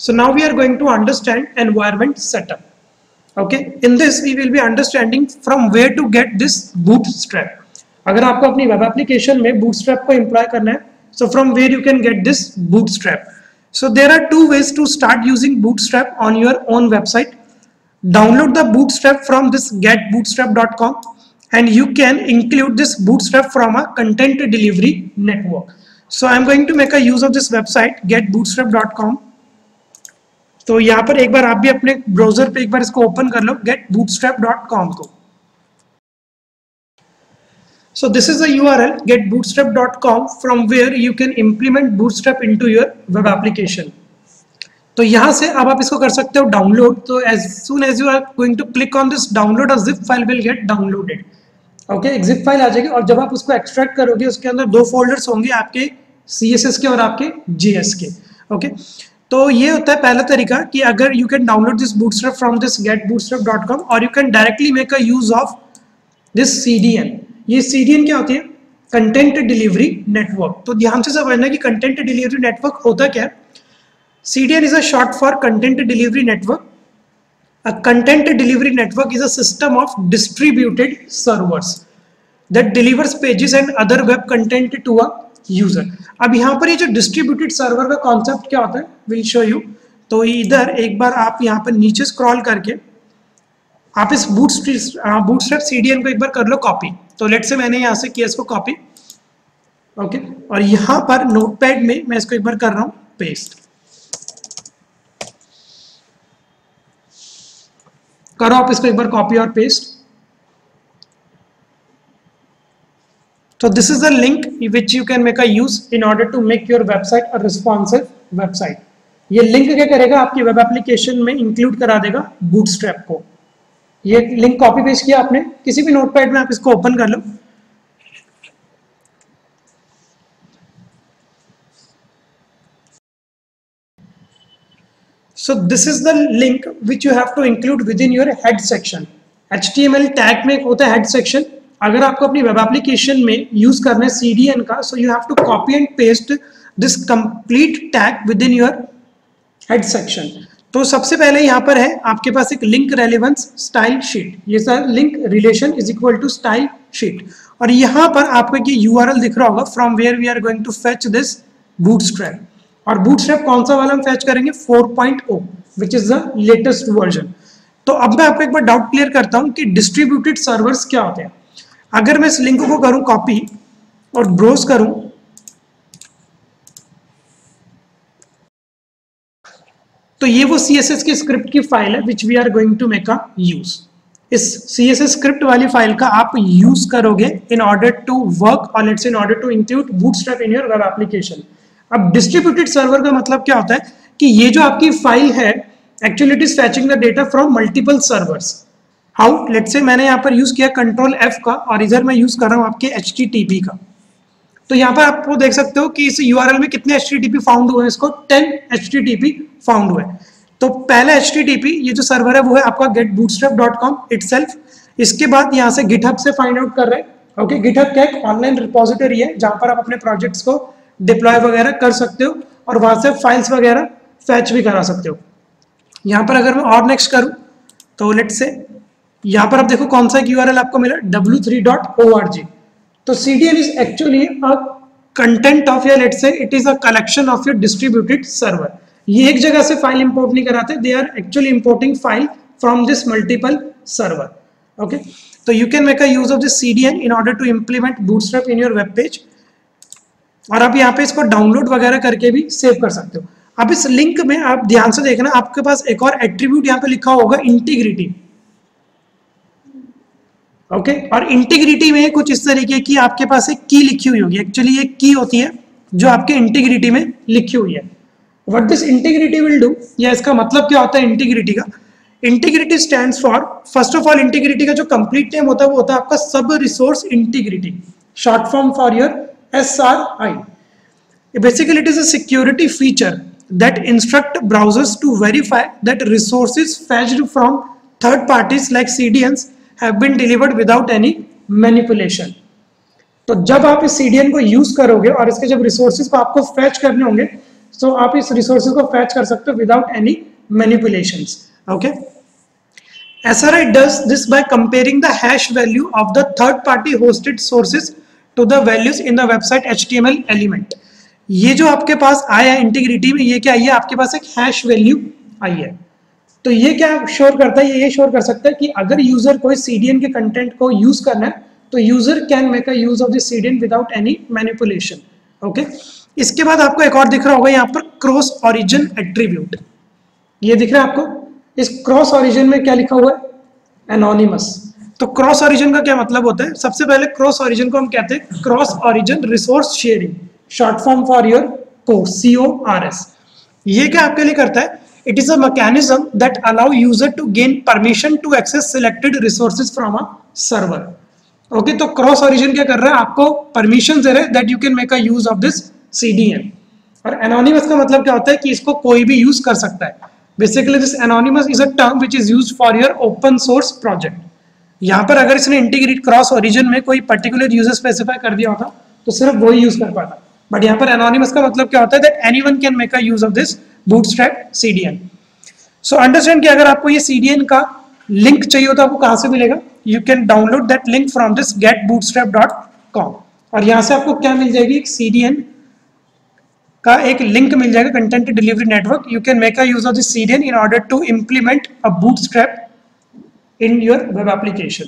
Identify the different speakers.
Speaker 1: So now we are going to understand environment setup. Okay, in this we will be understanding from where to get this bootstrap. अगर आपको अपनी web application में bootstrap को employ करना है, so from where you can get this bootstrap. So there are two ways to start using bootstrap on your own website. Download the bootstrap from this getbootstrap.com and you can include this bootstrap from a content delivery network. So I am going to make a use of this website getbootstrap.com. तो यहाँ पर एक बार आप भी अपने browser पे एक बार इसको ओपन कर लो getbootstrap.com को. So this is the URL getbootstrap.com from where you can implement bootstrap into your web application. तो यहाँ से अब आप इसको कर सकते हो डाउनलोड. तो as soon as you are going to click on this download, a zip file will get downloaded. Okay, एक जिप फाइल आ जाएगी और जब आप उसको एक्सट्रैक्ट करोगे उसके अंदर दो फोल्डर्स होंगे आपके CSS के और आपके JS के. ओके, तो ये होता है पहला तरीका कि अगर you can download this bootstrap from this getbootstrap.com और you can directly make a use of this CDN. ये CDN क्या होती है? Content delivery network. तो ध्यान से समझना कि कंटेंट डिलीवरी नेटवर्क होता क्या है. CDN is a short for content delivery network. A content delivery network is a system of distributed servers that delivers pages and other web content to a user. अब यहाँ पर ये जो distributed server का concept क्या होता है, will show you. तो इधर एक बार आप यहाँ पर नीचे scroll करके आप इस bootstrap CDN को एक बार कर लो कॉपी. तो लेट्स से मैंने यहाँ से किया इसको कॉपी. ओके, और यहाँ पर नोटपैड में मैं इसको एक बार कर रहा हूँ पेस्ट. करो आप इसको एक बार कॉपी और paste. So this is the link which you can make a use in order to make your website a responsive website. ये लिंक क्या करेगा, आपकी वेब एप्लीकेशन में इंक्लूड करा देगा बूटस्ट्रैप को. ये लिंक कॉपी पेस्ट किया आपने, किसी भी नोटपैड में आप इसको ओपन कर लो. So this is the link which you have to include within your head section. HTML tag में एक होता है head section. अगर आपको अपनी वेब एप्लीकेशन में यूज करना है CDN का, so you have to copy and paste this complete tag within your head section. तो सबसे पहले यहाँ पर है आपके पास एक लिंक रेलेवेंस स्टाइल शीट. ये sir link relation is equal to style sheet. और यहाँ पर आपको ये URL दिख रहा होगा from where we are going to fetch this Bootstrap. और बूटस्ट्रैप कौन सा वाला हम फेच करेंगे? 4.0 which is the latest version. तो अब मैं आपको एक बार डाउट क्लियर करता हूँ कि डिस्ट्रीब्यूटेड सर्वर्स क्या होते हैं. अगर मैं इस लिंक को करूं कॉपी और ब्राउज करूं, तो ये वो CSS की स्क्रिप्ट की फाइल है which we are going to make a use. इस CSS स्क्रिप्ट वाली फाइल का आप यूज करोगे इन ऑर्डर टू वर्क और let's in order to include Bootstrap in your web application. अब डिस्ट्रीब्यूटेड सर्वर का मतलब क्या होता है कि ये जो आपकी फाइल है actually it is फैचिंग the data from multiple servers. How? Let's say मैंने यहाँ पर यूज किया कंट्रोल F का और इधर मैं यूज कर रहा हूँ आपके HTTP का. तो यहाँ पर आपको देख सकते हो कि इस URL में कितने HTTP फाउंड हुए हैं. इसको 10 HTTP फाउंड हुए. तो पहला HTTP ये जो सर्वर है वो है आपका getbootstrap.com itself. इसके बाद यहाँ से GitHub से फाइंड आउट कर रहे हैं. ओके, GitHub क्या एक ऑनलाइन रिपोजिटरी है जहाँ पर आप अपने प्रोजेक्ट्स को डिप्लॉय वगैरह कर सकते हो और वहां से फाइल्स वगैरह फैच भी करा सकते हो. यहाँ पर अगर मैं और नेक्स्ट करूँ तो लेट्स से यहाँ पर आप देखो कौन सा URL आपको मिला, w3.org. तो CDN is actually a content of your, let's say it is a collection of your distributed server. ये एक जगह से फाइल इंपोर्ट नहीं कराते, they are actually importing file from this multiple server. Okay, तो you can make a use of this CDN in order to implement bootstrap in your web page. और आप यहाँ पे इसको डाउनलोड वगैरह करके भी सेव कर सकते हो. अब इस लिंक में आप ध्यान से देखना, आपके पास एक और एट्रीब्यूट यहाँ पे लिखा होगा इंटीग्रिटी. ओके, और इंटीग्रिटी में कुछ इस तरीके की आपके पास एक की लिखी हुई होगी. एक्चुअली ये की होती है जो आपके इंटीग्रिटी में लिखी हुई है. What this integrity will do, या इसका मतलब क्या होता है इंटीग्रिटी का? Integrity stands for, first of all integrity का जो कंप्लीट नेम होता है वो होता है आपका सब resource integrity, short form for your SRI. Basically it is a security feature that instruct browsers to verify that resources fetched from third parties like CDNs have been delivered without any manipulation. तो जब आप इस CDN को use करोगे और इसके जब resources को आपको फैच करने होंगे, सो आप इस रिसोर्सेज को फैच कर सकते हो without any manipulations. Okay, SRI does this by comparing the hash value of the third party hosted sources to the values in the website HTML element. ये जो आपके पास आया इंटीग्रिटी में, ये क्या है, आपके पास एक हैश वैल्यू आई है. तो ये क्या श्योर करता है, ये श्योर कर सकता है कि अगर यूजर कोई CDN के कंटेंट को यूज करना है तो user can make a use of this CDN without any manipulation. Okay, इसके बाद आपको एक और दिख रहा होगा यहाँ पर क्रॉस ओरिजिन एट्रीब्यूट. ये दिख रहा है आपको. इस क्रॉस ओरिजिन में क्या लिखा हुआ है, एनोनिमस. तो क्रॉस ओरिजिन का क्या मतलब होता है, सबसे पहले क्रॉस ओरिजिन को हम कहते हैं cross origin resource sharing, short form for your course, CORS. ये क्या आपके लिए करता है, it is a mechanism that allow user to gain permission to access selected resources from a server. Okay, तो क्रॉस ओरिजिन क्या कर रहा है, आपको परमिशन दे रहा है that you can make a use of this CDN. और एनोनिमस का मतलब क्या होता है कि इसको कोई भी यूज कर सकता है. Basically this anonymous is a term which is used for your open source project. यहाँ पर अगर इसने इंटीग्रेट क्रॉस ओरिजिन में कोई पर्टिकुलर यूजर स्पेसिफाई कर दिया होता तो सिर्फ वही यूज कर पाता. बट यहाँ पर एनोनिमस का मतलब क्या होता है, that anyone can make a use of this bootstrap CDN. So understand कि अगर आपको ये CDN का लिंक चाहिए होता है, आपको कहाँ से मिलेगा, you can download that link from this getbootstrap.com. और यहाँ से आपको क्या मिल जाएगी, एक CDN का एक लिंक मिल जाएगा, content delivery network. You can make a use of this CDN in order to implement a Bootstrap in your web application.